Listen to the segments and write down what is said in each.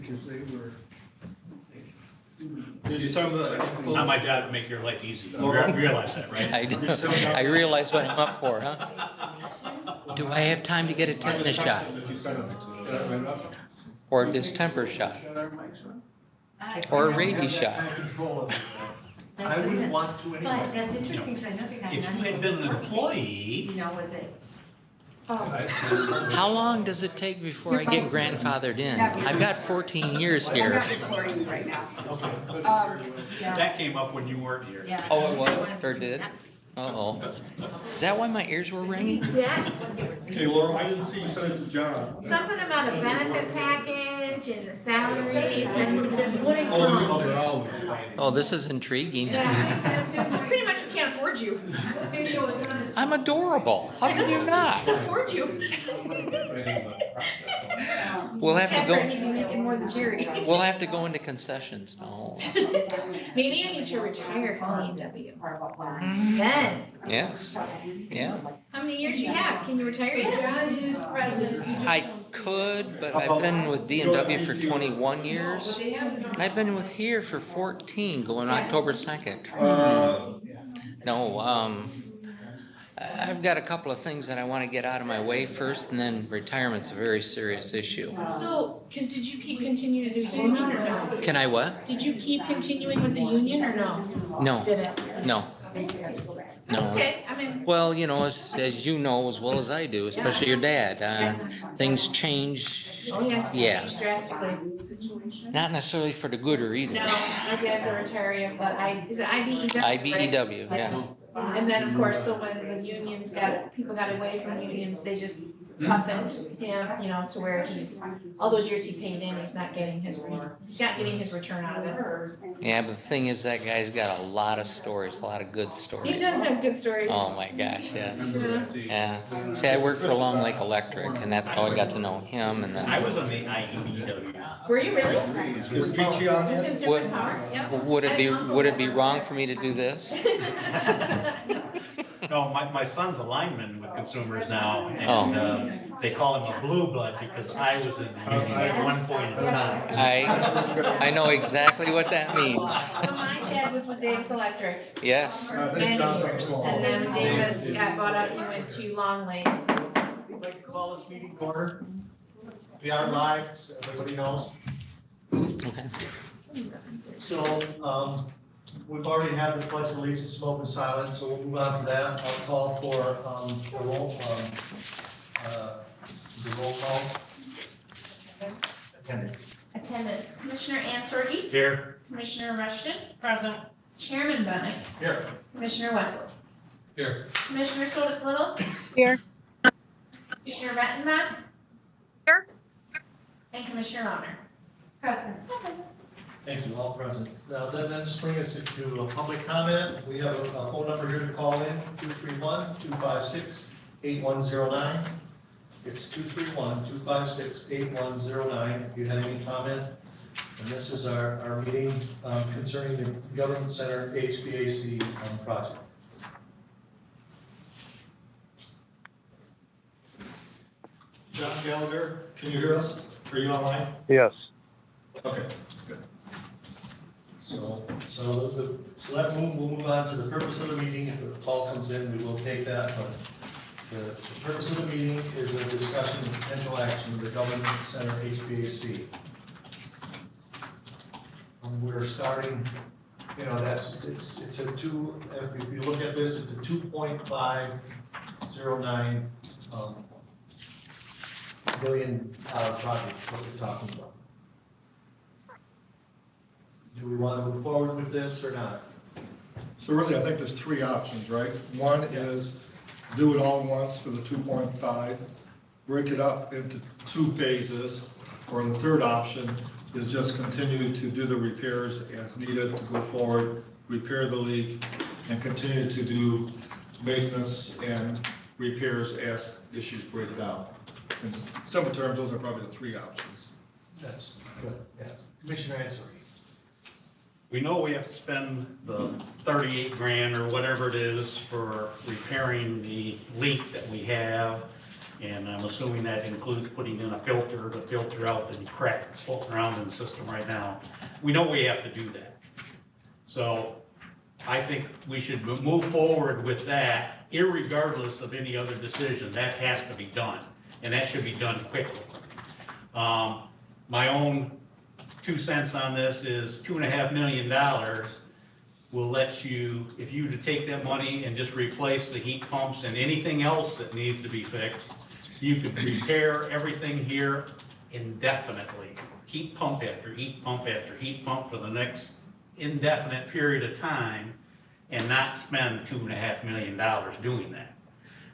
because they were. Did you tell them that? It's not my job to make your life easy. You realize that, right? I do. I realize what I'm up for, huh? Do I have time to get a tetanus shot or a distemper shot or a rabies shot? I wouldn't want to But anyway. that's interesting, so I know the guy. If you had been an employee, You know, was it? How long does it take before I get grandfathered in? I've got 14 years here. recording you right now. Yeah. that came up when you weren't here. Yeah. Oh, it was, or did? Uh-oh. Is that why my ears were ringing? Yes, Okay, Laura, I didn't see you sent it to John. something about a benefit package and the salaries and just wouldn't Oh, come. Oh, this is intriguing. Yeah, pretty much we can't afford you. I'm adorable. How can you not? Can't afford you. We'll have to Catherine, go, you'd be making more than Jerry. we'll have to go into concessions. No. Maybe I need to retire from DW. Then, Yes, yeah. how many years you have? Can you retire yet? I could, but I've been with D&W for 21 years. And I've been with here for 14, going October 2nd. No, I've got a couple of things that I want to get out of my way first, and then retirement's a very serious issue. So, cause did you continue to do union or no? Can I what? Did you keep continuing with the union or no? No, Did it? no, no. Okay, I mean, Well, you know, as you know as well as I do, especially your dad, things change, oh yeah, it's Yeah. changed drastically. not necessarily for the gooder either. No, my dad's a retiree, but is it IBEW? right? IBEW, yeah. And then, of course, so when the unions people got away from unions, they just toughened him, you know, to where all those years he paid in, he's not getting his return out of it. Yeah, but the thing is, that guy's got a lot of stories, a lot of good He stories. does have good stories. Oh my gosh, yes. Yeah. Yeah. See, I worked for Long Lake Electric, and that's how I got to know him, and I then, was on the IEW. Were you really? Is Peachy on yet? Consumers Power, yep. would it be wrong for me to do this? No, my son's a lineman with Consumers now, Oh. and they call him a blue blood because I was in the union at one point in time. I know exactly what that means. So my dad was with Davis Electric Yes. for many years, and then Davis got bought up and went to Long Lake. We'd like to call this meeting to order. We are live, so everybody knows. Okay. So, we've already had the pledge of allegiance, smoke and silence, so we'll move on to that. I'll call for, the roll call. Attendance. Attendance, Commissioner Answorthy, Here. Commissioner Rushton. Present. Chairman Bennett, Here. Commissioner Wessel. Here. Commissioner Solis Little. Here. Commissioner Rettenbach. Here. And Commissioner Lawner. Present. Thank you, all present. Now, then let's bring us into a public comment. We have a phone number here to call in, 231-256-8109. It's 231-256-8109 if you have any comment. And this is our meeting concerning the Government Center HVAC project. John Gallagher, can you hear us? Are you online? Yes. Okay, good. So we'll move on to the purpose of the meeting. If a call comes in, we will take that, but the purpose of the meeting is a discussion of potential action of the Government Center HVAC. We're starting, you know, it's a two, if you look at this, it's a 2.509 billion project, what we're talking about. Do we want to move forward with this or not? So really, I think there's three options, right? One is do it all at once for the 2.5, break it up into two phases, or the third option is just continue to do the repairs as needed to go forward, repair the leak, and continue to do maintenance and repairs as issues break down. In simple terms, those are probably the three options. That's good, yes. Commissioner Ansari. We know we have to spend the 38 grand or whatever it is for repairing the leak that we have. And I'm assuming that includes putting in a filter to filter out the crap that's floating around in the system right now. We know we have to do that. So I think we should move forward with that, irregardless of any other decision. That has to be done, and that should be done quickly. My own 2 cents on this is $2.5 million will let you, if you to take that money and just replace the heat pumps and anything else that needs to be fixed, you could repair everything here indefinitely. Heat pump after heat pump after heat pump for the next indefinite period of time and not spend $2.5 million doing that.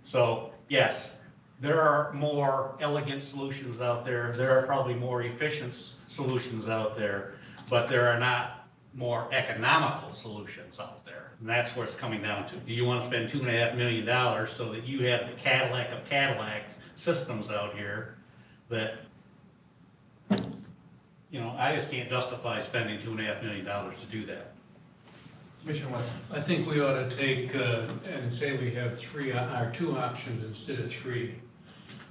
So yes, there are more elegant solutions out there. There are probably more efficient solutions out there, but there are not more economical solutions out there. And that's what it's coming down to. Do you want to spend $2.5 million so that you have the Cadillac of Cadillacs systems out here that, you know, I just can't justify spending $2.5 million to do that. Commissioner West. I think we ought to take, and say we have two options instead of three.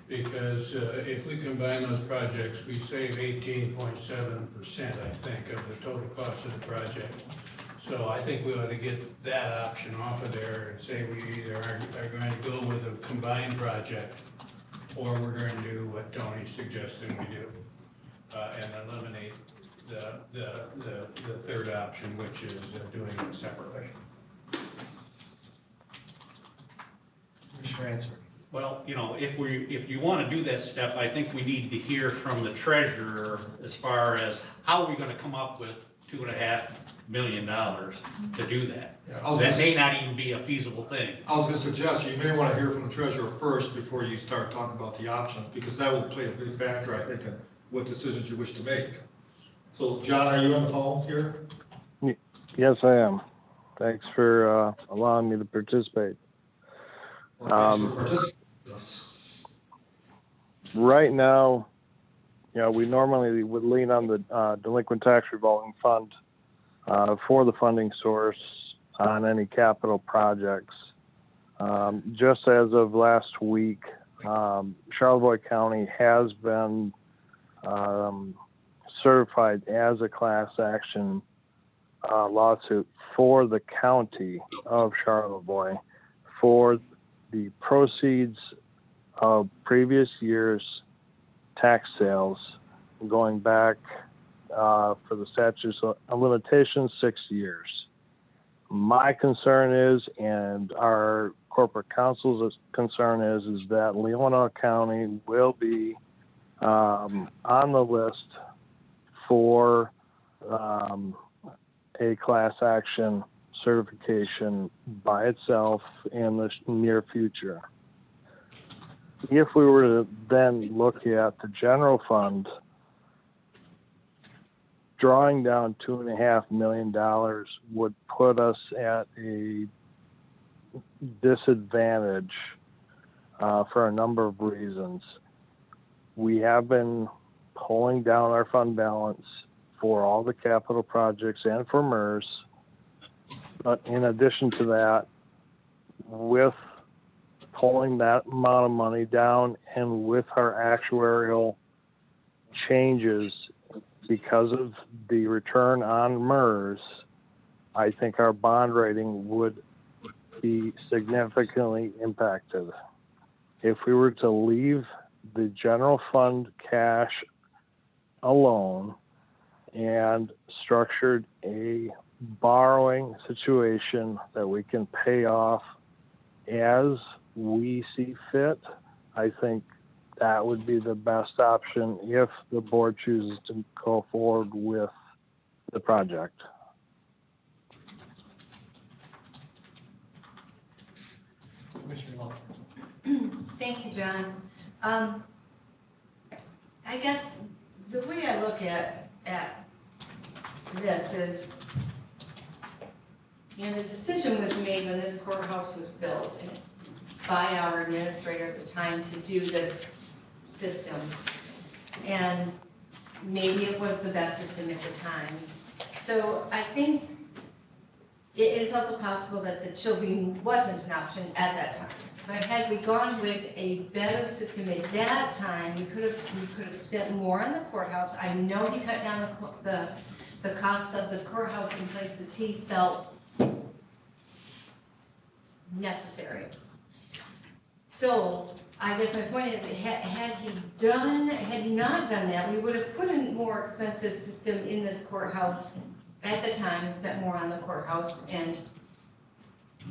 Because if we combine those projects, we save 18.7%, I think, of the total cost of the project. So I think we ought to get that option off of there and say we either are going to go with a combined project, or we're going to do what Tony's suggesting we do, and eliminate the third option, which is doing it separately. Commissioner Answer. Well, you know, if you want to do that step, I think we need to hear from the treasurer as far as how are we going to come up with $2.5 million to do that. Yeah, That may not even be a feasible thing. I was gonna suggest you may wanna hear from the treasurer first before you start talking about the options, because that will play a big factor, I think, in what decisions you wish to make. So, John, are you on the phone here? Yes, I am. Thanks for allowing me to participate. Well, thanks for participating in this. Right now, you know, we normally would lean on the delinquent tax revolving fund for the funding source on any capital projects. Just as of last week, Charlevoix County has been certified as a class action lawsuit for the county of Charlevoix for the proceeds of previous year's tax sales going back for the statute of limitations 6 years. My concern is, and our corporate counsel's concern is that Leelanau County will be on the list for a class action certification by itself in the near future. If we were to then look at the general fund, drawing down $2.5 million would put us at a disadvantage for a number of reasons. We have been pulling down our fund balance for all the capital projects and for MERS. But in addition to that, with pulling that amount of money down and with our actuarial changes because of the return on MERS, I think our bond rating would be significantly impacted. If we were to leave the general fund cash alone and structured a borrowing situation that we can pay off as we see fit, I think that would be the best option if the board chooses to go forward with the project. Commissioner Long. Thank you, John. I guess the way I look at this is, you know, the decision was made when this courthouse was built by our administrator at the time to do this system. And maybe it was the best system at the time. So I think it is also possible that the chill beam wasn't an option at that time. But had we gone with a better system at that time, we could have spent more on the courthouse. I know he cut down the costs of the courthouse in places he felt necessary. So I guess my point is, had he not done that, we would have put a more expensive system in this courthouse at the time and spent more on the courthouse and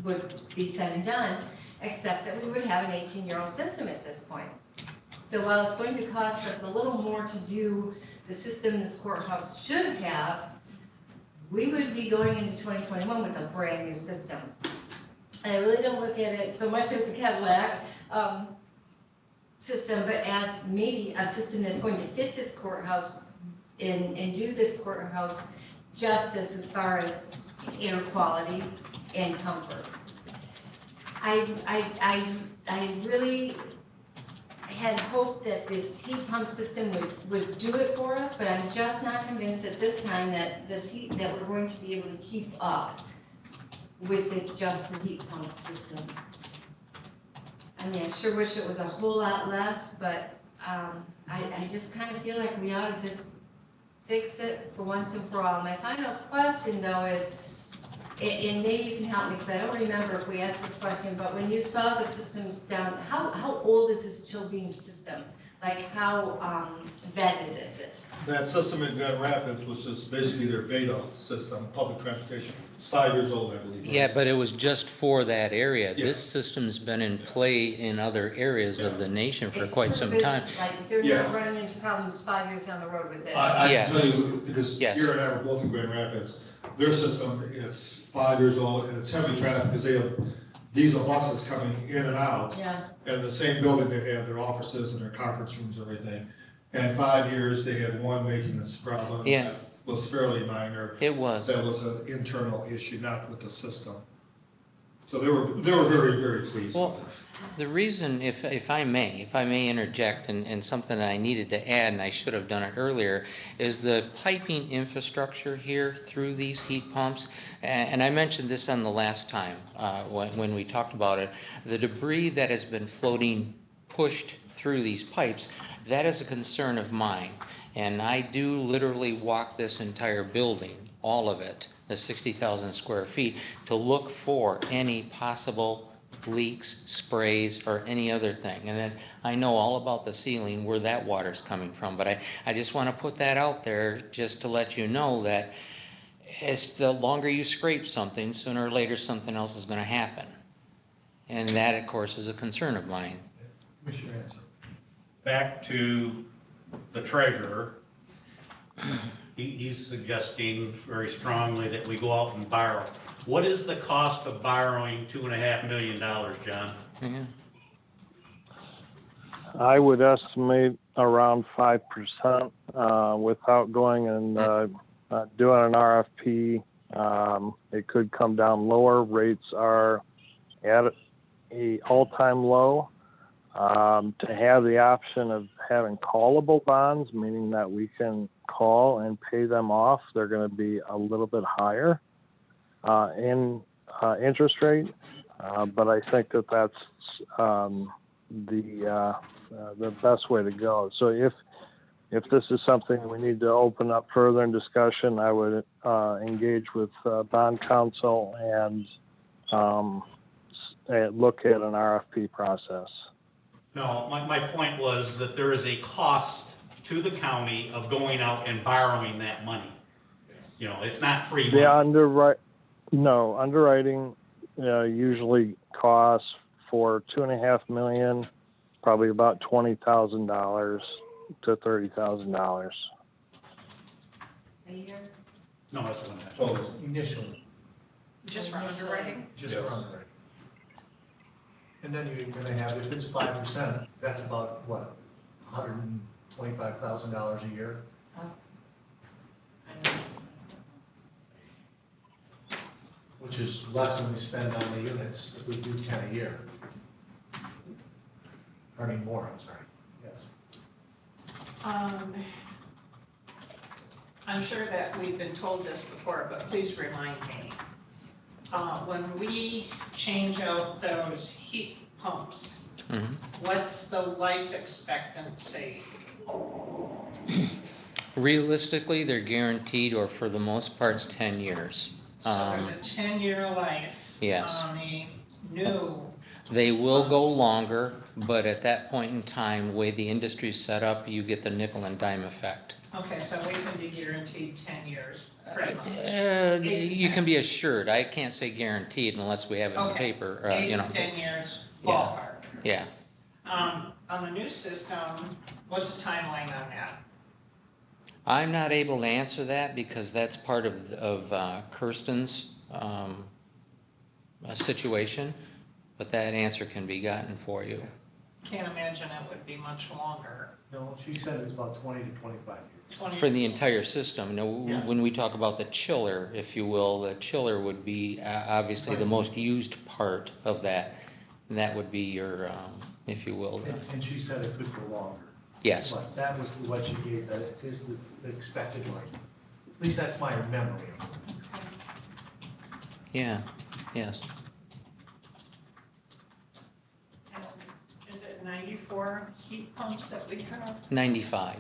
would be said and done, except that we would have an 18-year-old system at this point. So while it's going to cost us a little more to do the system this courthouse should have, we would be going into 2021 with a brand new system. And I really don't look at it so much as a Cadillac system, but as maybe a system that's going to fit this courthouse and do this courthouse justice as far as air quality and comfort. I really had hoped that this heat pump system would do it for us, but I'm just not convinced at this time that that we're going to be able to keep up with just the heat pump system. I mean, I sure wish it was a whole lot less, but I just kind of feel like we ought to just fix it for once and for all. My final question, though, is, and maybe you can help me, because I don't remember if we asked this question, but when you saw the systems down, how old is this chill beam system? Like, how vetted is it? That system in Grand Rapids was just basically their beta system, public transportation. It's 5 years old, I believe. Yeah, but it was just for that area. Yeah. This system's been in play in other areas of the nation for It's quite sort of some been, time. like, they're Yeah. not running into problems 5 years down the road with it. I Yeah. can tell you, because Yes. here and I were both in Grand Rapids, their system is 5 years old, and it's heavily trafficked because they have diesel buses coming in and out. Yeah. And the same building, they have their offices and their conference rooms and everything. And 5 years, they had one maintenance problem. Yeah. That was fairly minor. It was. That was an internal issue, not with the system. So they were very, very pleased Well, with it. the reason, if I may interject, and something that I needed to add, and I should have done it earlier, is the piping infrastructure here through these heat pumps. And I mentioned this on the last time, when we talked about it. The debris that has been floating, pushed through these pipes, that is a concern of mine. And I do literally walk this entire building, all of it, the 60,000 square feet, to look for any possible leaks, sprays, or any other thing. And then I know all about the ceiling, where that water's coming from, but I just want to put that out there just to let you know that as the longer you scrape something, sooner or later something else is going to happen. And that, of course, is a concern of mine. Commissioner answer. Back to the treasurer. He's suggesting very strongly that we go out and borrow. What is the cost of borrowing $2.5 million, John? Yeah. I would estimate around 5% without going and doing an RFP. It could come down lower. Rates are at a all-time low. To have the option of having callable bonds, meaning that we can call and pay them off, they're going to be a little bit higher in interest rate, but I think that that's the best way to go. So if this is something we need to open up further in discussion, I would engage with bond counsel and look at an RFP process. No, my point was that there is a cost to the county of going out and borrowing that money. You know, it's not free money. Underwriting usually costs for $2.5 million, probably about $20,000 to $30,000. A year? No, that's one. Total. Initially, Just for underwriting? just Yes. for underwriting. And then you're gonna have, if it's 5%, that's about, what, $125,000 a year? Which is less than we spend on the units if we do 10 a year. I mean, more, I'm sorry, yes. I'm sure that we've been told this before, but please remind me. when we change out those heat pumps, Mhm. what's the life expectancy? Realistically, they're guaranteed, or for the most part, it's 10 years. So there's a 10-year life Yes. on the new, They will go longer, but at that point in time, the way the industry's set up, you get the nickel and dime effect. okay, so we can be guaranteed 10 years, pretty much. You can be assured. I can't say guaranteed unless we have it in Okay. paper, 8 you know. to 10 years Yeah. ballpark. Yeah. On the new system, what's the timeline on that? I'm not able to answer that because that's part of Kirsten's situation, but that answer can be gotten for you. Can't imagine it would be much longer. No, she said it's about 20 to 25 years. 20 For the entire system. Now, Yeah. when we talk about the chiller, if you will, the chiller would be obviously the most used part of that. And that would be your, if you will, And she said it could go longer. yes. But that was what she gave, that it is the expected life. At least that's my memory of it. Yeah, yes. Is it 94 heat pumps that we have? 95.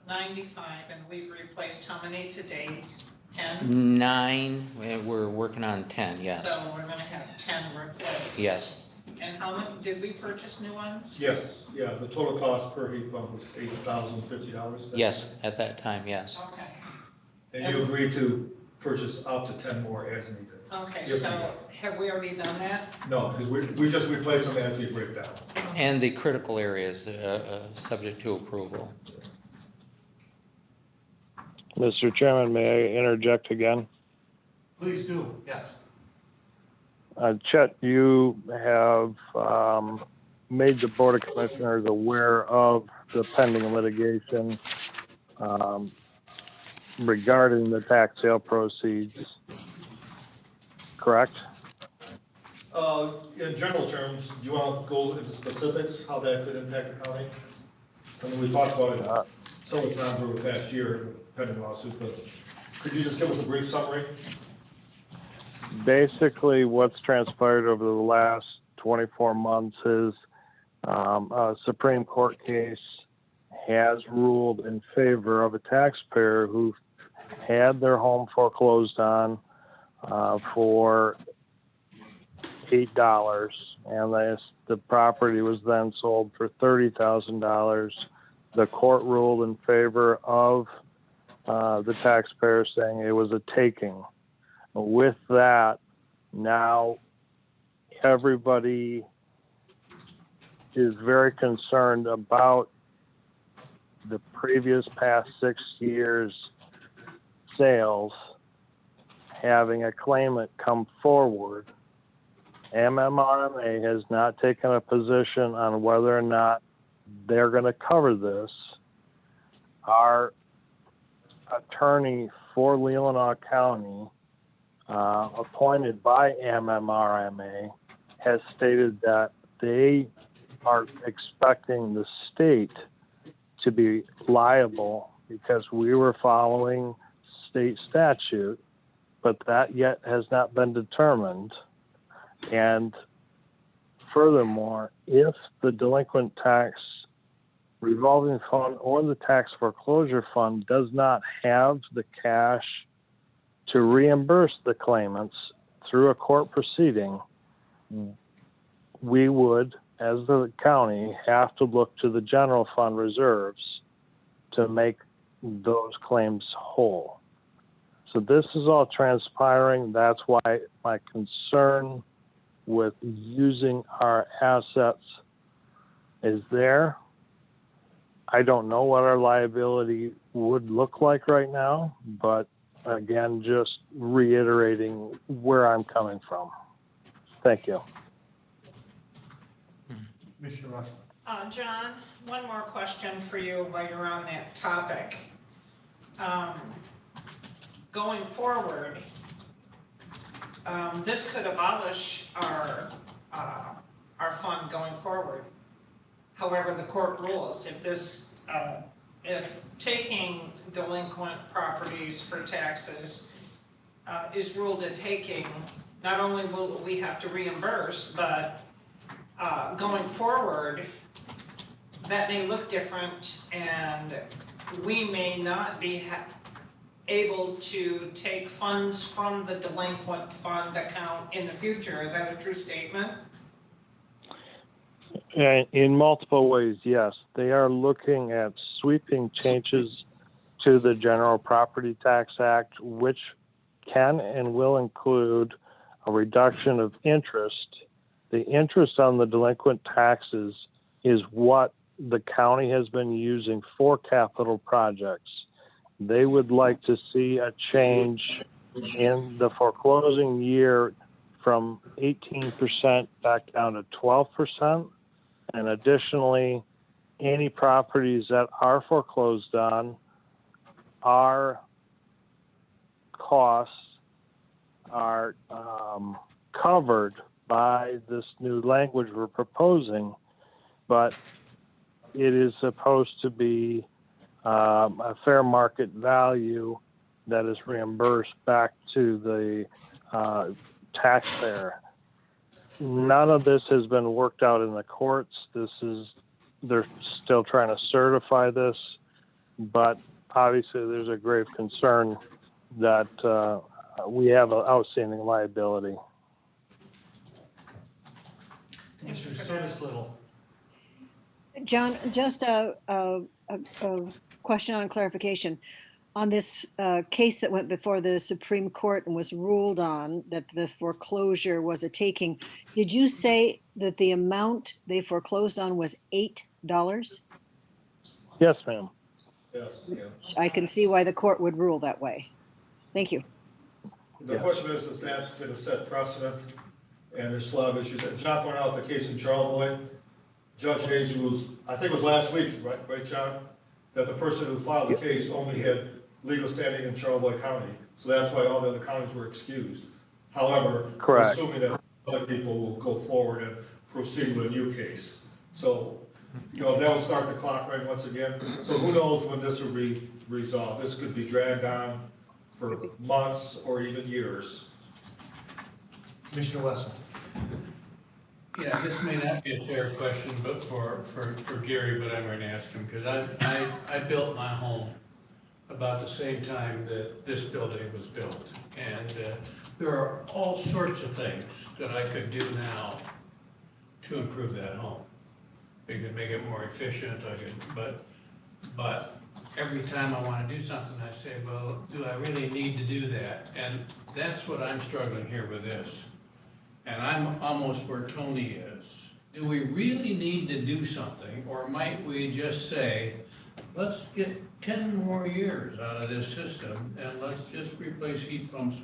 95, and we've replaced how many to date? 10? 9, we're working on 10, yes. So we're gonna have 10 replaced. Yes. And how many, did we purchase new ones? Yes, yeah, the total cost per heat pump was $8,050. Yes, at that time, yes. Okay, And you agreed to purchase up to 10 more as needed. okay, If so needed. have we already done that? No, because we just replace them as they break down. And the critical areas, subject to approval. Mr. Chairman, may I interject again? Please do, yes. Chet, you have made the Board of Commissioners aware of the pending litigation regarding the tax sale proceeds, correct? In general terms, do you want to go into specifics, how that could impact the county? I mean, we talked about it several times over the past year, the pending lawsuit, but could you just give us a brief summary? Basically, what's transpired over the last 24 months is a Supreme Court case has ruled in favor of a taxpayer who had their home foreclosed on for $8, and the property was then sold for $30,000. The court ruled in favor of the taxpayer, saying it was a taking. With that, now everybody is very concerned about the previous past 6 years sales having a claimant come forward. MMRMA has not taken a position on whether or not they're going to cover this. Our attorney for Leelanau County, appointed by MMRMA, has stated that they are expecting the state to be liable because we were following state statute, but that yet has not been determined. And furthermore, if the delinquent tax revolving fund or the tax foreclosure fund does not have the cash to reimburse the claimants through a court proceeding, we would, as the county, have to look to the general fund reserves to make those claims whole. So this is all transpiring. That's why my concern with using our assets is there. I don't know what our liability would look like right now, but again, just reiterating where I'm coming from. Thank you. Commissioner Rushland. John, one more question for you while you're on that topic. Going forward, this could abolish our fund going forward. However, the court rules, if taking delinquent properties for taxes is ruled a taking, not only will we have to reimburse, but going forward, that may look different, and we may not be able to take funds from the delinquent fund account in the future. Is that a true statement? In multiple ways, yes. They are looking at sweeping changes to the General Property Tax Act, which can and will include a reduction of interest. The interest on the delinquent taxes is what the county has been using for capital projects. They would like to see a change in the foreclosing year from 18% back down to 12%. And additionally, any properties that are foreclosed on, our costs are covered by this new language we're proposing, but it is supposed to be a fair market value that is reimbursed back to the taxpayer. None of this has been worked out in the courts. They're still trying to certify this, but obviously there's a grave concern that we have an outstanding liability. Commissioner Sotis Little. John, just a question on clarification. On this case that went before the Supreme Court and was ruled on that the foreclosure was a taking, did you say that the amount they foreclosed on was $8? Yes, ma'am. Yes, yeah. I can see why the court would rule that way. Thank you. The question is that's been a set precedent, and there's still have issues. And John pointed out the case in Charlevoix. Judge Hayes was, I think it was last week, right, John? That the person who filed the case only had legal standing in Charlevoix County. So that's why all the other counties were excused. However, Correct. assuming that other people will go forward and proceed with a new case. So, they'll start the clock right once again. So who knows when this will be resolved. This could be dragged on for months or even years. Commissioner Wesson. Yeah, this may not be a fair question, but for Gary, but I'm going to ask him, because I built my home about the same time that this building was built. And there are all sorts of things that I could do now to improve that home. We could make it more efficient, but every time I want to do something, I say, well, do I really need to do that? And that's what I'm struggling here with this. And I'm almost where Tony is. Do we really need to do something, or might we just say, let's get 10 more years out of this system, and let's just replace heat pumps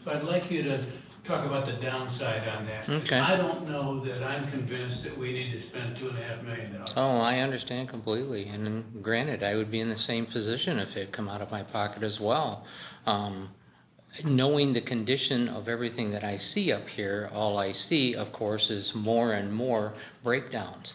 so I'd like you to talk about the downside on that. Okay. I don't know that I'm convinced that we need to spend $2.5 million. Oh, I understand completely. And granted, I would be in the same position if it come out of my pocket as well. Knowing the condition of everything that I see up here, all I see, of course, is more and more breakdowns.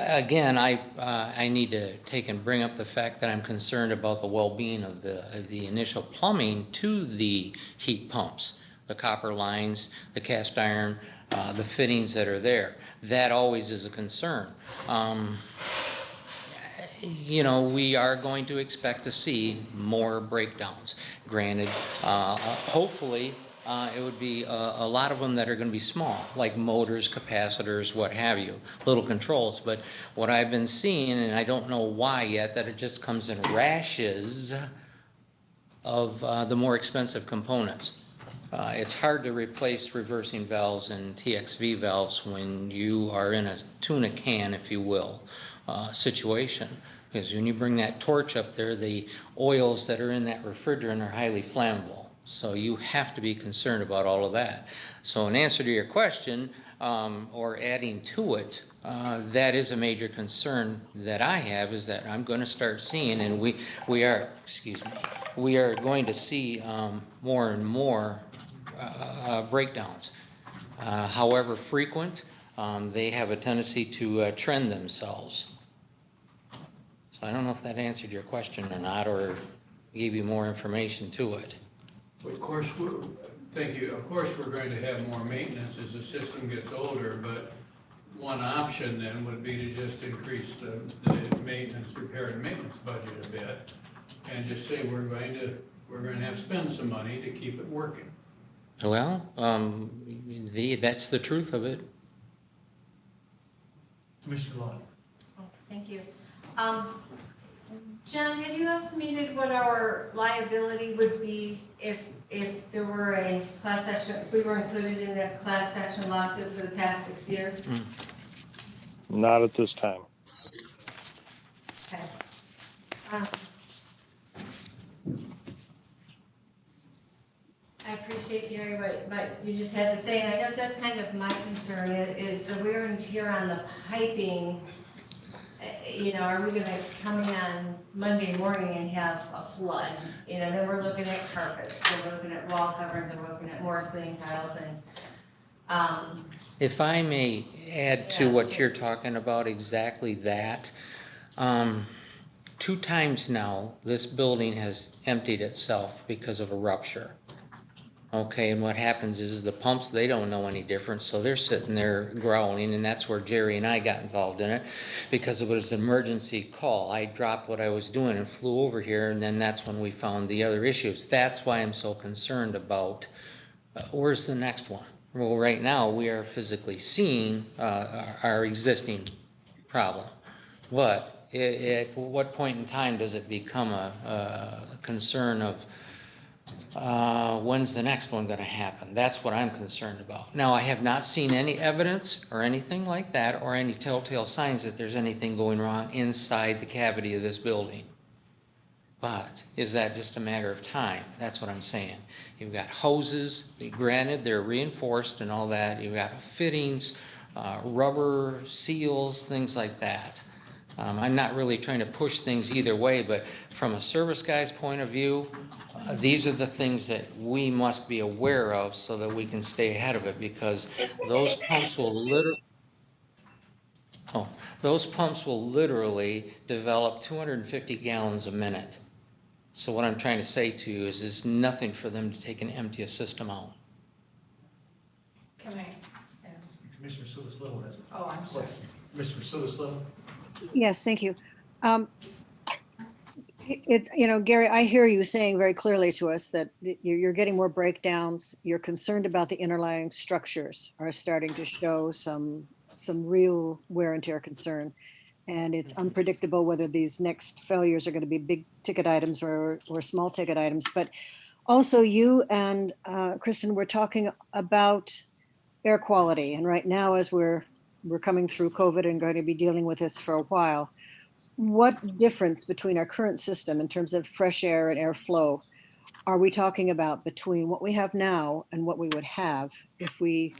Again, I need to take and bring up the fact that I'm concerned about the well-being of the initial plumbing to the heat pumps, the copper lines, the cast iron, the fittings that are there. That always is a concern. We are going to expect to see more breakdowns. Granted, hopefully, it would be a lot of them that are going to be small, like motors, capacitors, what have you, little controls. But what I've been seeing, and I don't know why yet, that it just comes in rashes of the more expensive components. It's hard to replace reversing valves and TXV valves when you are in a tuna can, if you will, situation. Because when you bring that torch up there, the oils that are in that refrigerant are highly flammable. So you have to be concerned about all of that. So in answer to your question, or adding to it, that is a major concern that I have, is that I'm going to start seeing, and we are going to see more and more breakdowns. However frequent, they have a tendency to trend themselves. So I don't know if that answered your question or not, or gave you more information to it. Of course, Thank you. Of course, we're going to have more maintenance as the system gets older, but one option then would be to just increase the maintenance, repair and maintenance budget a bit, and just say we're going to have to spend some money to keep it working. Well, that's the truth of it. Commissioner Lawton. Oh, thank you. John, have you estimated what our liability would be if there were a class action, if we were included in that class action lawsuit for the past 6 years? Not at this time. Okay. I appreciate, Gary, what you just had to say, and I guess that's kind of my concern is the wear and tear on the piping. You know, are we gonna come in on Monday morning and have a flood? You know, then we're looking at carpets, and we're looking at wall covers, and we're looking at more ceiling tiles, and, If I may add to what you're talking about, exactly that. 2 times now, this building has emptied itself because of a rupture. Okay, and what happens is the pumps, they don't know any different, so they're sitting there growling, and that's where Jerry and I got involved in it, because it was an emergency call. I dropped what I was doing and flew over here, and then that's when we found the other issues. That's why I'm so concerned about, where's the next one? Well, right now, we are physically seeing our existing problem. But at what point in time does it become a concern of when's the next one going to happen? That's what I'm concerned about. Now, I have not seen any evidence or anything like that, or any telltale signs that there's anything going wrong inside the cavity of this building. But is that just a matter of time? That's what I'm saying. You've got hoses, granted they're reinforced and all that. You've got fittings, rubber seals, things like that. I'm not really trying to push things either way, but from a service guy's point of view, these are the things that we must be aware of so that we can stay ahead of it, because those pumps will literally develop 250 gallons a minute. So what I'm trying to say to you is there's nothing for them to take and empty a system out. Can I ask? Commissioner Sulis Little has a Oh, I'm sorry. question. Commissioner Sulis Little. Yes, thank you. You know, Gary, I hear you saying very clearly to us that you're getting more breakdowns. You're concerned about the underlying structures are starting to show some real wear and tear concern. And it's unpredictable whether these next failures are going to be big ticket items or small ticket items. But also you and Kristen were talking about air quality. And right now, as we're coming through COVID and going to be dealing with this for a while, what difference between our current system in terms of fresh air and airflow are we talking about between what we have now and what we would have if we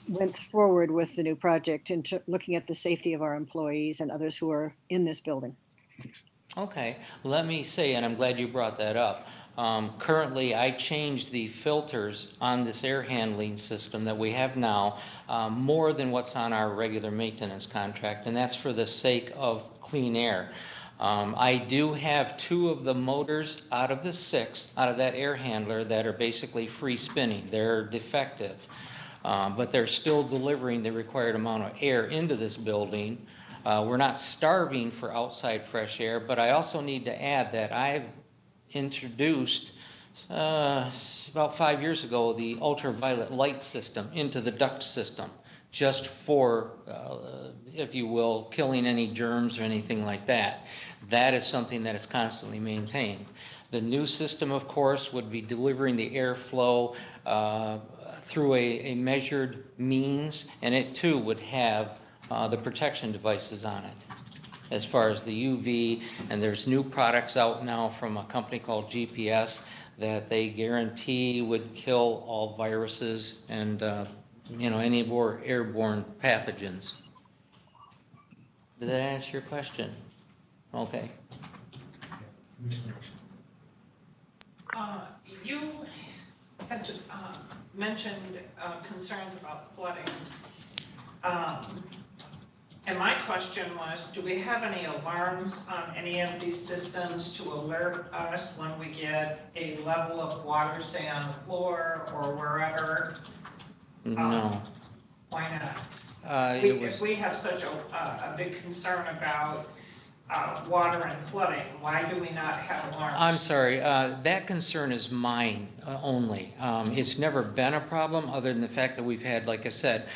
went forward with the new project and looking at the safety of our employees and others who are in this building? Okay, let me say, and I'm glad you brought that up. Currently, I changed the filters on this air handling system that we have now more than what's on our regular maintenance contract, and that's for the sake of clean air. I do have 2 of the motors out of the 6, out of that air handler, that are basically free spinning. They're defective, but they're still delivering the required amount of air into this building. We're not starving for outside fresh air, but I also need to add that I've introduced about 5 years ago the ultraviolet light system into the duct system, just for, if you will, killing any germs or anything like that. That is something that is constantly maintained. The new system, of course, would be delivering the airflow through a measured means, and it too would have the protection devices on it, as far as the UV, and there's new products out now from a company called GPS that they guarantee would kill all viruses and any more airborne pathogens. Did that answer your question? Okay. You had mentioned concerns about flooding. And my question was, do we have any alarms on any of these systems to alert us when we get a level of water, say on the floor or wherever? No. Why not? It If was, we have such a big concern about water and flooding, why do we not have alarms? I'm sorry, that concern is mine only. It's never been a problem, other than the fact that we've had, like I said,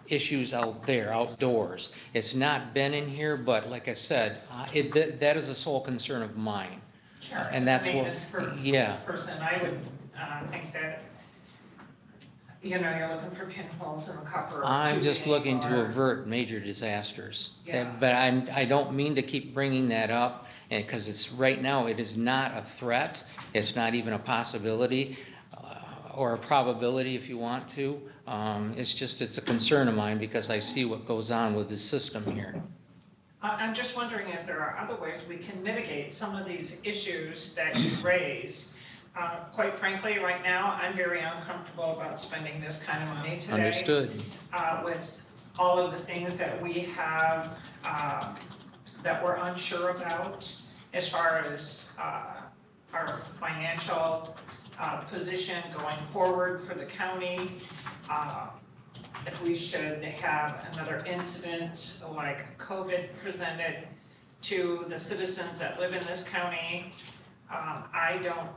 issues out there, outdoors. It's not been in here, but like I said, that is a sole concern of mine. Sure, And that's what, maintenance yeah. person, I would think that, you know, you're looking for pinholes in the copper. I'm just tubing looking to or- avert major disasters. Yeah. But I don't mean to keep bringing that up, because it's, right now, it is not a threat. It's not even a possibility, or a probability if you want to. It's a concern of mine because I see what goes on with the system here. I'm just wondering if there are other ways we can mitigate some of these issues that you raise. Quite frankly, right now, I'm very uncomfortable about spending this kind of money today. Understood. With all of the things that we have, that we're unsure about as far as our financial position going forward for the county. If we should have another incident like COVID presented to the citizens that live in this county, I don't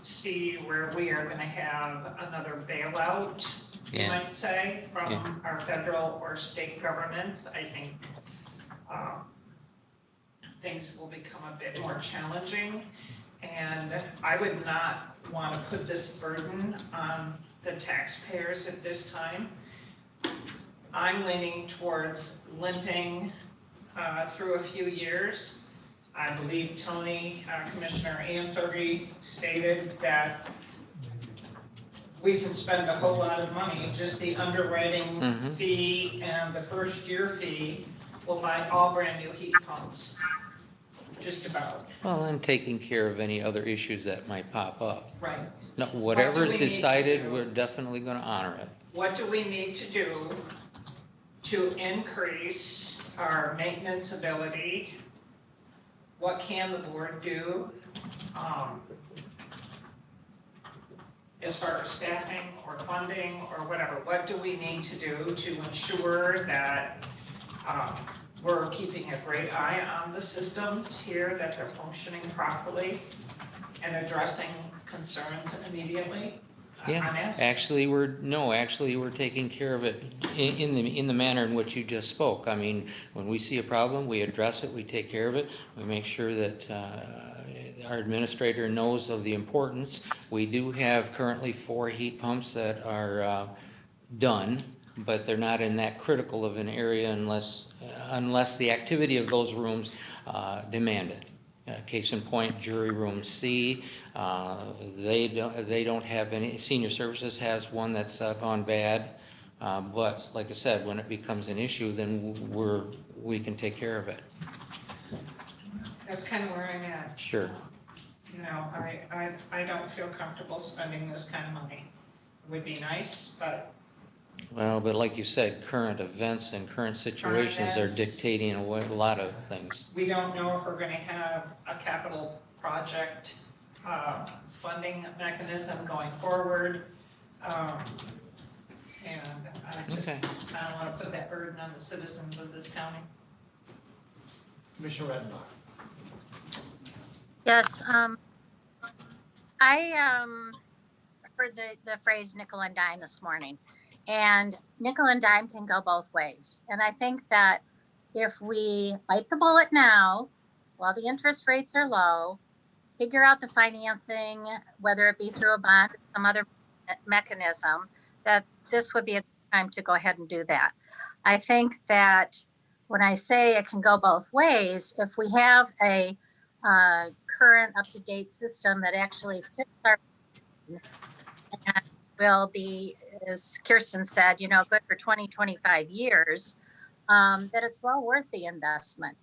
see where we are gonna have another bailout, you Yeah. might say, from Yeah. our federal or state governments. I think things will become a bit more challenging. And I would not want to put this burden on the taxpayers at this time. I'm leaning towards limping through a few years. I believe Tony, Commissioner Ansari stated that we can spend a whole lot of money, just the underwriting fee and the first year fee will buy all brand new heat pumps, just about. Well, and taking care of any other issues that might pop up. Right. No, whatever is we need to decided, do? we're definitely gonna honor it. What do we need to do to increase our maintenance ability? What can the board do? As far as staffing or funding or whatever, what do we need to do to ensure that we're keeping a great eye on the systems here, that they're functioning properly and addressing concerns immediately? Yeah, I'm asking. actually, we're taking care of it in the manner in which you just spoke. I mean, when we see a problem, we address it, we take care of it, we make sure that our administrator knows of the importance. We do have currently 4 heat pumps that are done, but they're not in that critical of an area unless the activity of those rooms demand it. Case in point, jury room C, they don't have any. Senior Services has one that's gone bad, but like I said, when it becomes an issue, then we can take care of it. That's kind of where I'm at. Sure. You know, I don't feel comfortable spending this kind of money. It would be nice, but Well, but like you said, current events and current situations are events. dictating a lot of things. we don't know if we're gonna have a capital project funding mechanism going forward. And I just, Okay. I don't wanna put that burden on the citizens of this county. Commissioner Redenbach. Yes, I heard the phrase nickel and dime this morning. And nickel and dime can go both ways. And I think that if we bite the bullet now, while the interest rates are low, figure out the financing, whether it be through a bond or some other mechanism, that this would be a good time to go ahead and do that. I think that when I say it can go both ways, if we have a current up-to-date system that actually fits our and will be, as Kirsten said, you know, good for 20, 25 years, that it's well worth the investment.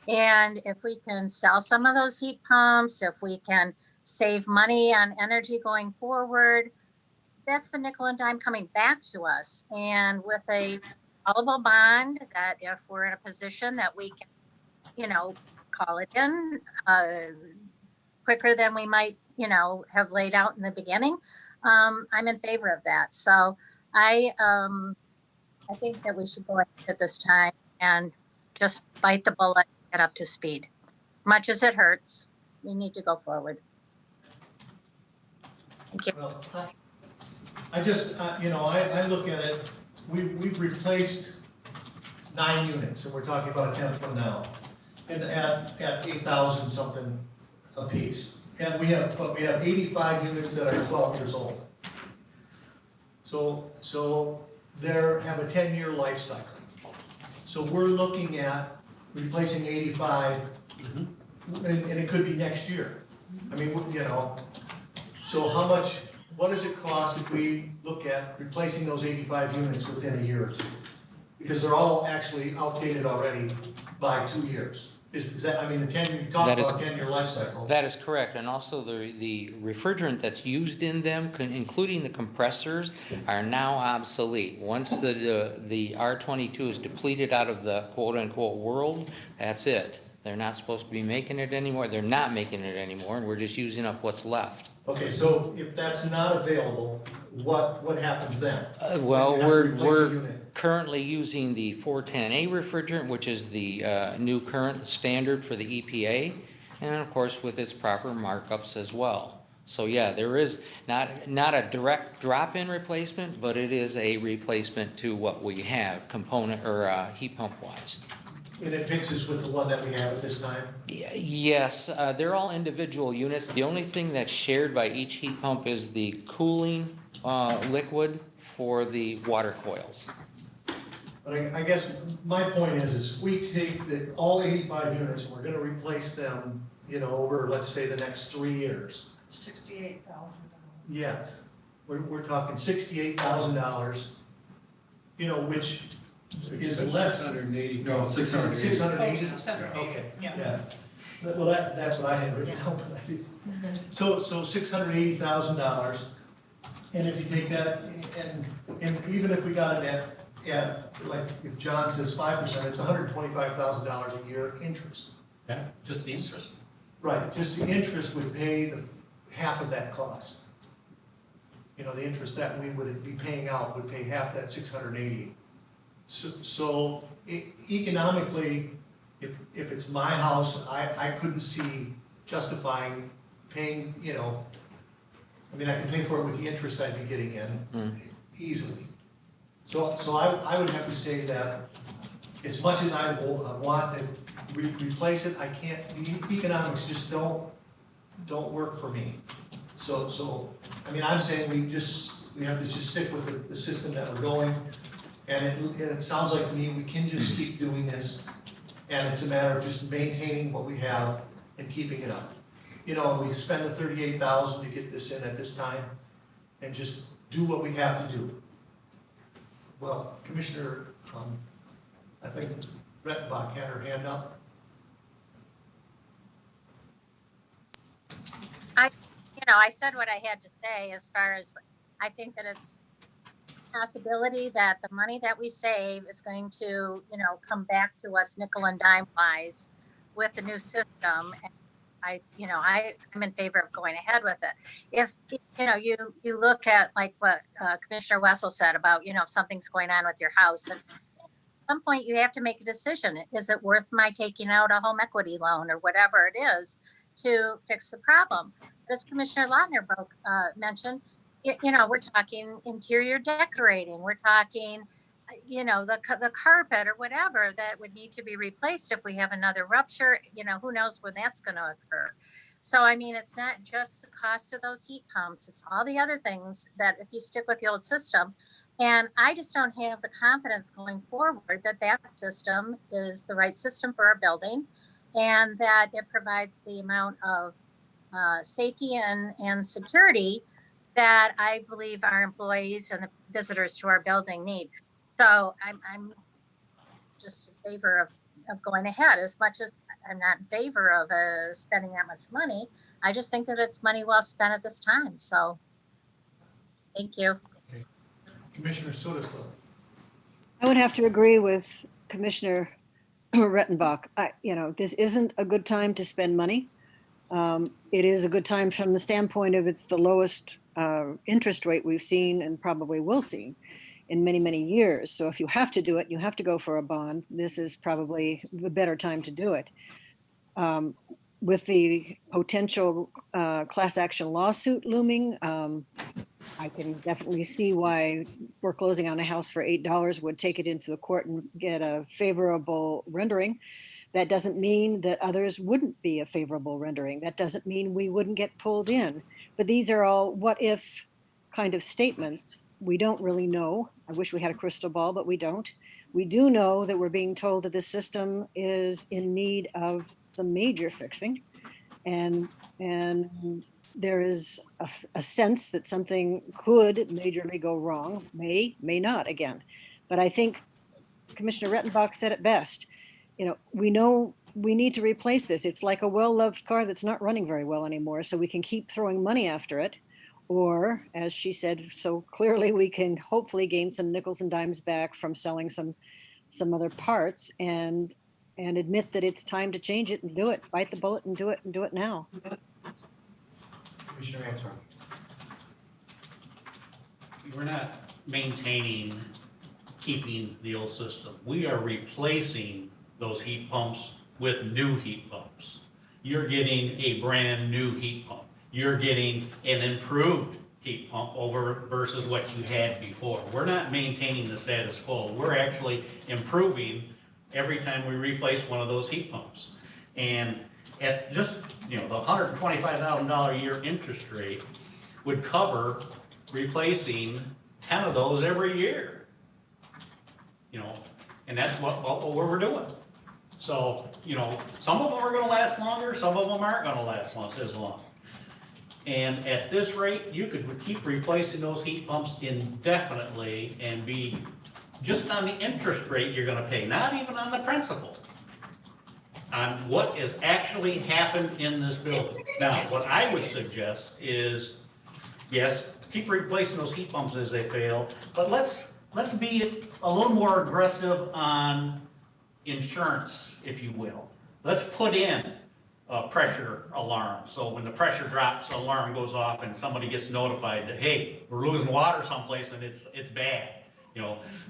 And if we can sell some of those heat pumps, if we can save money on energy going forward, that's the nickel and dime coming back to us. And with a callable bond that if we're in a position that we can, call it in quicker than we might, have laid out in the beginning, I'm in favor of that. So I think that we should go ahead at this time and just bite the bullet, get up to speed. As much as it hurts, we need to go forward. Thank you. Well, I just, I look at it, we've replaced 9 units, and we're talking about a 10th one now, and at 8,000 something apiece. And we have 85 units that are 12 years old. So they have a 10-year life cycle. So we're looking at replacing 85, and it could be next year. I mean, so what does it cost if we look at replacing those 85 units within a year or two? Because they're all actually outdated already by 2 years. Is that, I mean, you talk about 10-year life cycle. That is correct, and also the refrigerant that's used in them, including the compressors, are now obsolete. Once the R22 is depleted out of the quote-unquote world, that's it. They're not supposed to be making it anymore. They're not making it anymore, and we're just using up what's left. Okay, so if that's not available, what happens then? Well, You have to replace a we're unit. currently using the 410A refrigerant, which is the new current standard for the EPA, and of course with its proper markups as well. So yeah, there is not a direct drop-in replacement, but it is a replacement to what we have component or heat pump wise. And it fixes with the one that we have at this time? Yes, they're all individual units. The only thing that's shared by each heat pump is the cooling liquid for the water coils. But I guess my point is we take all 85 units and we're gonna replace them, over, let's say, the next 3 years. $68,000. Yes, we're talking $68,000, which is less. 680. No, 680. 680? 680, Okay, yeah. yeah. Well, that's what I had written down, but I didn't. So $680,000, and if you take that, and even if we got it at, like, if John says 5%, it's $125,000 a year interest. Yeah, just the interest. Right, just the interest would pay half of that cost. The interest that we would be paying out would pay half that 680. So economically, if it's my house, I couldn't see justifying paying, I mean, I can pay for it with the interest I'd be getting in easily. So I would have to say that as much as I want to replace it, I can't, the economics just don't work for me. So, I mean, I'm saying we have to just stick with the system that we're going. And it sounds like to me we can just keep doing this, and it's a matter of just maintaining what we have and keeping it up. We spend the $38,000 to get this in at this time, and just do what we have to do. Well, Commissioner, I think Rettenbach had her hand up. I said what I had to say as far as I think that it's possibility that the money that we save is going to, come back to us nickel and dime wise with the new system. And I'm in favor of going ahead with it. If, you look at like what Commissioner Wessel said about, if something's going on with your house, and at some point you have to make a decision. Is it worth my taking out a home equity loan or whatever it is to fix the problem? But as Commissioner Lautner mentioned, we're talking interior decorating. We're talking, the carpet or whatever that would need to be replaced if we have another rupture. Who knows when that's going to occur. So, I mean, it's not just the cost of those heat pumps. It's all the other things that if you stick with the old system. And I just don't have the confidence going forward that that system is the right system for our building and that it provides the amount of safety and security that I believe our employees and the visitors to our building need. So I'm just in favor of going ahead. As much as I'm not in favor of spending that much money, I just think that it's money well spent at this time. So thank you. Commissioner Soderslund. I would have to agree with Commissioner Rettenbach. This isn't a good time to spend money. It is a good time from the standpoint of it's the lowest interest rate we've seen and probably will see in many, many years. So if you have to do it, you have to go for a bond. This is probably the better time to do it. With the potential class action lawsuit looming, I can definitely see why foreclosing on a house for $8 would take it into the court and get a favorable rendering. That doesn't mean that others wouldn't be a favorable rendering. That doesn't mean we wouldn't get pulled in. But these are all what if kind of statements. We don't really know. I wish we had a crystal ball, but we don't. We do know that we're being told that the system is in need of some major fixing. And there is a sense that something could majorly go wrong, may not again. But I think Commissioner Rettenbach said it best. We know we need to replace this. It's like a well-loved car that's not running very well anymore, so we can keep throwing money after it. Or, as she said so clearly, we can hopefully gain some nickels and dimes back from selling some other parts and admit that it's time to change it and do it. Bite the bullet and do it now. Commissioner Answer. We're not maintaining, keeping the old system. We are replacing those heat pumps with new heat pumps. You're getting a brand new heat pump. You're getting an improved heat pump over versus what you had before. We're not maintaining the status quo. We're actually improving every time we replace one of those heat pumps. And at just, the $125,000 a year interest rate would cover replacing 10 of those every year. And that's what we're doing. So, some of them are gonna last longer, some of them aren't gonna last as long. And at this rate, you could keep replacing those heat pumps indefinitely and be just on the interest rate you're gonna pay, not even on the principal, on what has actually happened in this building. Now, what I would suggest is, yes, keep replacing those heat pumps as they fail, but let's be a little more aggressive on insurance, if you will. Let's put in a pressure alarm. So when the pressure drops, the alarm goes off and somebody gets notified that, hey, we're losing water someplace and it's bad.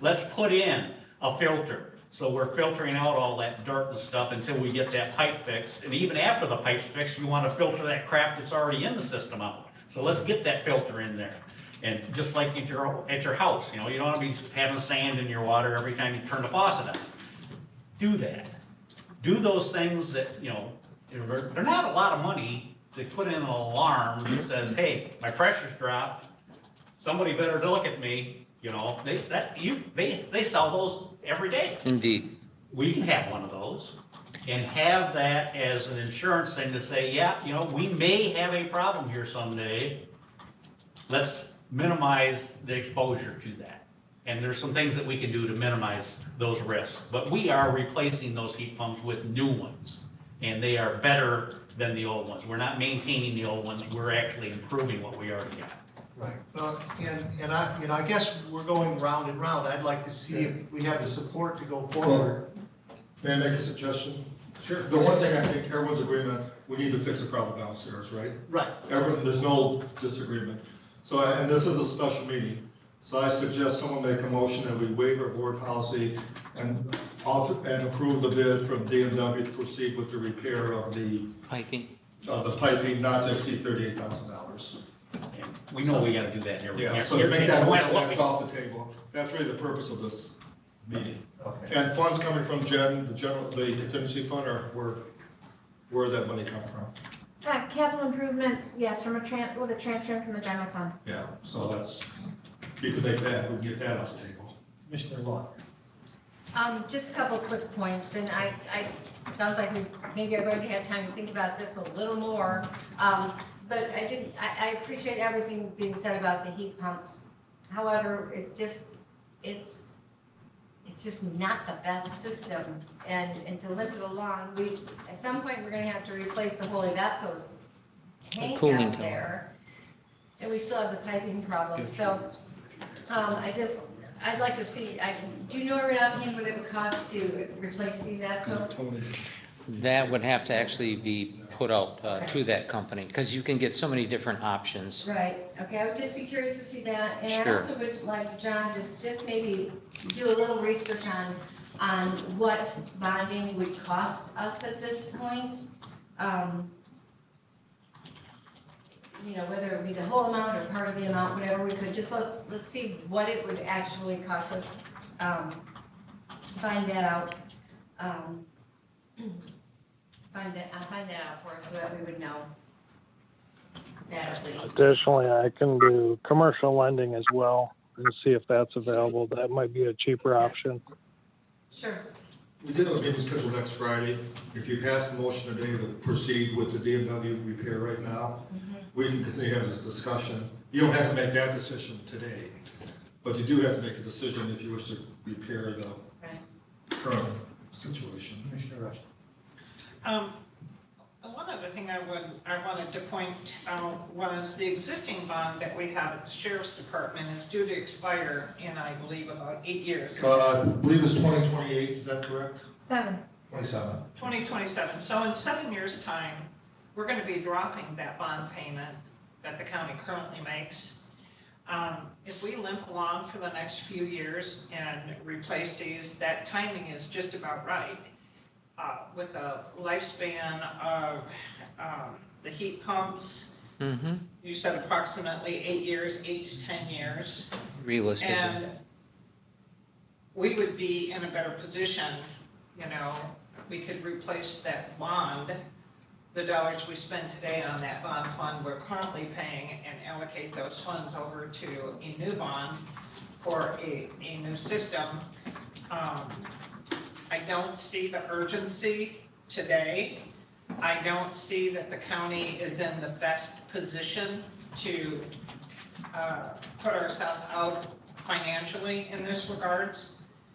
Let's put in a filter. So we're filtering out all that dirt and stuff until we get that pipe fixed. And even after the pipe's fixed, you want to filter that crap that's already in the system out. So let's get that filter in there. And just like at your house, you don't want to be having sand in your water every time you turn the faucet on. Do that. Do those things that, they're not a lot of money to put in an alarm that says, hey, my pressure's dropped. Somebody better look at me. They sell those every day. Indeed. We can have one of those and have that as an insurance thing to say, yeah, we may have a problem here someday. Let's minimize the exposure to that. And there's some things that we can do to minimize those risks. But we are replacing those heat pumps with new ones. And they are better than the old ones. We're not maintaining the old ones. We're actually improving what we already got. Right. And I guess we're going round and round. I'd like to see if we have the support to go forward. May I make a suggestion? Sure. The one thing I think everyone's agreement, we need to fix the problem downstairs, right? Right. There's no disagreement. So, and this is a special meeting, so I suggest someone make a motion that we waive our board policy and approve the bid from D&W to proceed with the repair of the Piping. piping not to exceed $38,000. We know we gotta do that here. Yeah, so to make that motion, that's off the table. That's really the purpose of this meeting. Okay. And funds coming from the contingency fund, or where that money come from? Capital improvements, yes, from with a transfer from the general fund. Yeah, so that's, you can make that, we can get that off the table. Commissioner Law. Just a couple quick points, and sounds like we maybe are going to have time to think about this a little more. But I appreciate everything being said about the heat pumps. However, it's just not the best system. And to limp it along, at some point, we're gonna have to replace the whole Evapco tank cooling out tower. there. And we still have the piping problem. So, I'd like to see, do you know right offhand what it would cost to replace the backhoe? Tony. That would have to actually be put out to that company, because you can get so many different options. Right, okay, I would just be curious to see that, and I Sure. also would like John to just maybe do a little research on what bonding would cost us at this point. You know, whether it be the whole amount or part of the amount, whatever we could, just let's see what it would actually cost us. Find that out. Find that out for us so that we would know that at least. Additionally, I can do commercial lending as well and see if that's available. That might be a cheaper option. Sure. We did have a meeting scheduled next Friday. If you pass the motion today to proceed with the DMW repair right now, we can continue to have this discussion. You don't have to make that decision today, but you do have to make a decision if you wish to repair the current situation. Commissioner Rush. One other thing I wanted to point out was the existing bond that we have at the Sheriff's Department is due to expire in, I believe, about 8 years. I believe it's 2028, is that correct? 7. 27. 2027. So in 7 years' time, we're going to be dropping that bond payment that the county currently makes. If we limp along for the next few years and replace these, that timing is just about right. With a lifespan of the heat pumps, you said approximately 8 years, 8 to 10 years. Realistically. And we would be in a better position, you know, we could replace that bond, the dollars we spend today on that bond fund we're currently paying, and allocate those funds over to a new bond for a new system. I don't see the urgency today. I don't see that the county is in the best position to put ourselves out financially in this regards.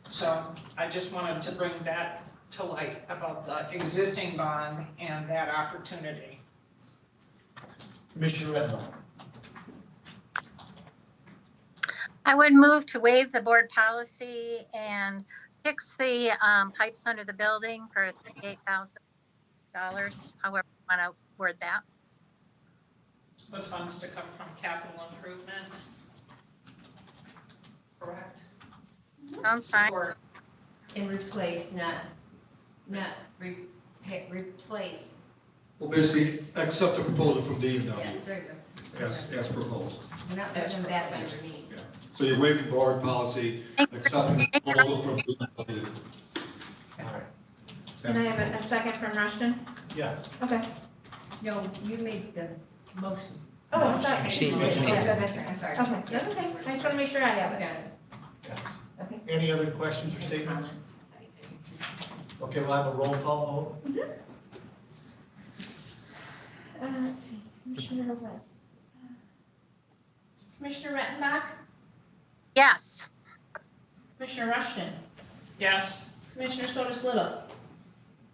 So I just wanted to bring that to light about the existing bond and that opportunity. Commissioner Redmond. I would move to waive the board policy and fix the pipes under the building for $38,000, however you want to word that. With funds to come from capital improvement. Correct? Sounds fine. Or And replace, not replace. Well, basically, accept the proposal from Yes, DMW there you go. as proposed. We're not putting them back underneath. Yeah. So you're waiving board policy, accepting the proposal from DMW. All right. Can I have a second from Rushton? Yes. Okay. No, you made the motion. Oh, I'm sorry. She- Oh, that's right, I'm sorry. Okay, that's okay. I just want to make sure I have Okay. it. Yes. Okay. Any other questions or statements? Okay, we'll have a roll call vote. Let's see, Commissioner what? Commissioner Rettenbach, Yes. Commissioner Rushton, yes, Commissioner Sotis Little,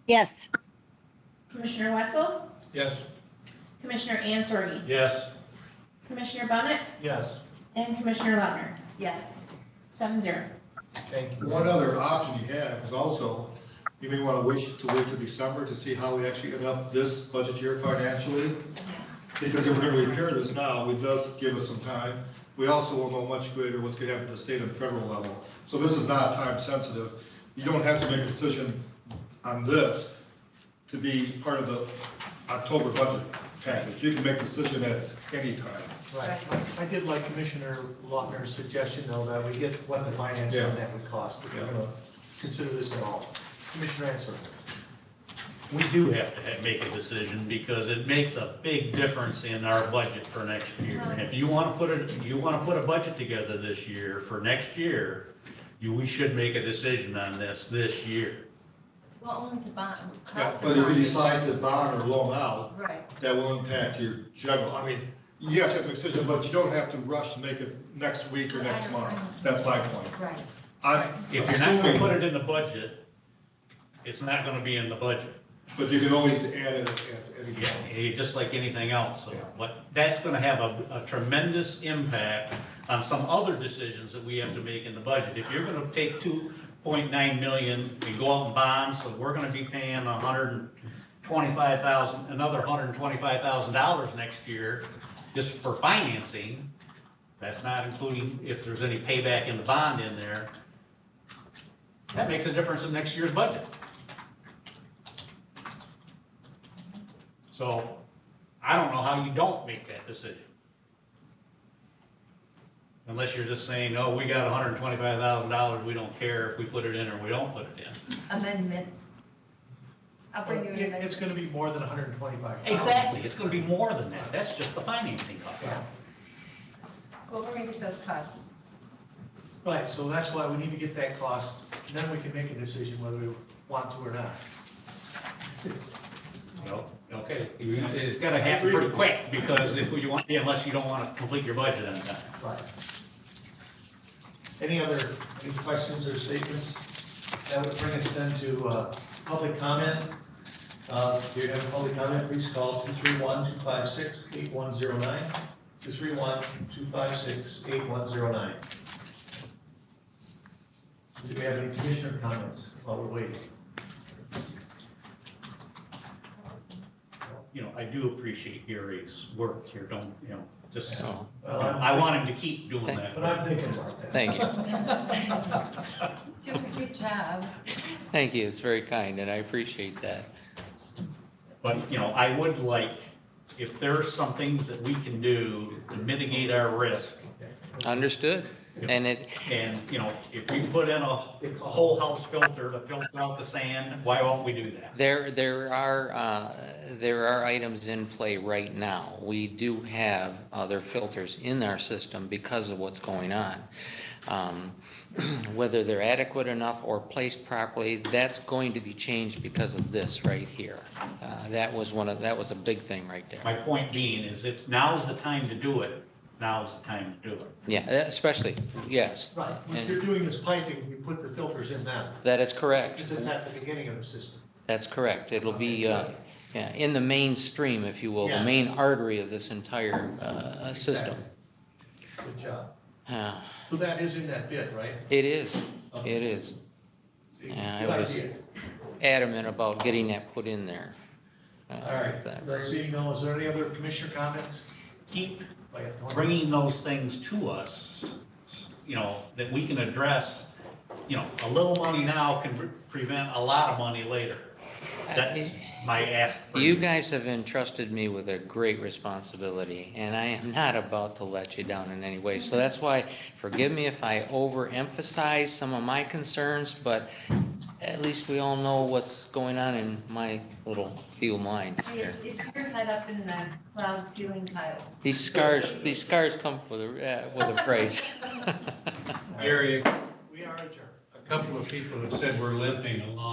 Yes. Commissioner Wessel, Yes. Commissioner Answordy, Yes. Commissioner Bunnett, Yes, and Commissioner Lautner. Yes. 7-0. thank you. One other option you have is also, you may want to wait till December to see how we actually end up this budget year financially. Because if we're going to repair this now, it does give us some time. We also will know much greater what's going to happen at the state and federal level. So this is not time sensitive. You don't have to make a decision on this to be part of the October budget package. You can make a decision at any time. Right. I did like Commissioner Lautner's suggestion, though, that we get what the financing on that would cost, if we're gonna consider this at all. Commissioner Ansel. We do have to make a decision because it makes a big difference in our budget for next year. And if you want to put a budget together this year for next year, we should make a decision on this year. Well, only to bond. Yeah, cost but of if you bond. decide to bond or loan out, Right, that will impact your general, I mean, yes, you have to make a decision, but you don't have to rush to make it next week or next month. That's my point. right. I'm If you're not going to assuming, put it in the budget, it's not going to be in the budget. but you can always add it at any point. Just like anything else. So, Yeah. but that's going to have a tremendous impact on some other decisions that we have to make in the budget. If you're gonna take 2.9 million and go out and bond, so we're gonna be paying another $125,000 next year just for financing. That's not including if there's any payback in the bond in there. That makes a difference in next year's budget. So I don't know how you don't make that decision. Unless you're just saying, no, we got $125,000, we don't care if we put it in or we don't put it in. Amendments. I'll bring you an amendment. It's gonna be more than 125. Exactly, it's gonna be more than that. That's just the financing cost. Yeah. Well, we're gonna get those costs. Right, so that's why we need to get that cost, and then we can make a decision whether we want to or not. Well, okay, it's gotta happen pretty quick, because if you want, unless you don't wanna complete your budget in time. Right. Any questions or statements? That would bring us then to public comment. If you have public comment, please call 231-256-8109, 231-256-8109. Do we have any commissioner comments while we're waiting? You know, I do appreciate Gary's work here, don't, just, Oh, Well, I want him to keep doing that. But I'm thinking about that. thank you. Doing a good job. Thank you. It's very kind and I appreciate that. But, I would like, if there's some things that we can do to mitigate our risk, Understood. And it, and, if we put in a whole house filter to filter out the sand, why won't we do that? there are items in play right now. We do have other filters in our system because of what's going on. Whether they're adequate enough or placed properly, that's going to be changed because of this right here. That was a big thing right there. My point being is now's the time to do it, now's the time to do it. Yeah, especially, yes. Right, when And- you're doing this piping, you put the filters in now. That is correct. This is at the beginning of the system. That's correct. It'll be in the mainstream, if you will, the Yeah. main artery of this entire system. Good job. Uh, So that is in that bid, right? It is, it is. Good Yeah, I was idea. adamant about getting that put in there. All right, seeing no, is there any other commissioner comments? Keep Like, bringing those things to us, that we can address, a little money now can prevent a lot of money later. That's my ask. for You guys have entrusted me with a great responsibility, and I am not about to let you down in any way. So that's why, forgive me if I overemphasize some of my concerns, but at least we all know what's going on in my little few mind here. It's your head up in the cloud ceiling tiles. These scars come with a price. Gary, We are adjourned. a couple of people have said we're limping along.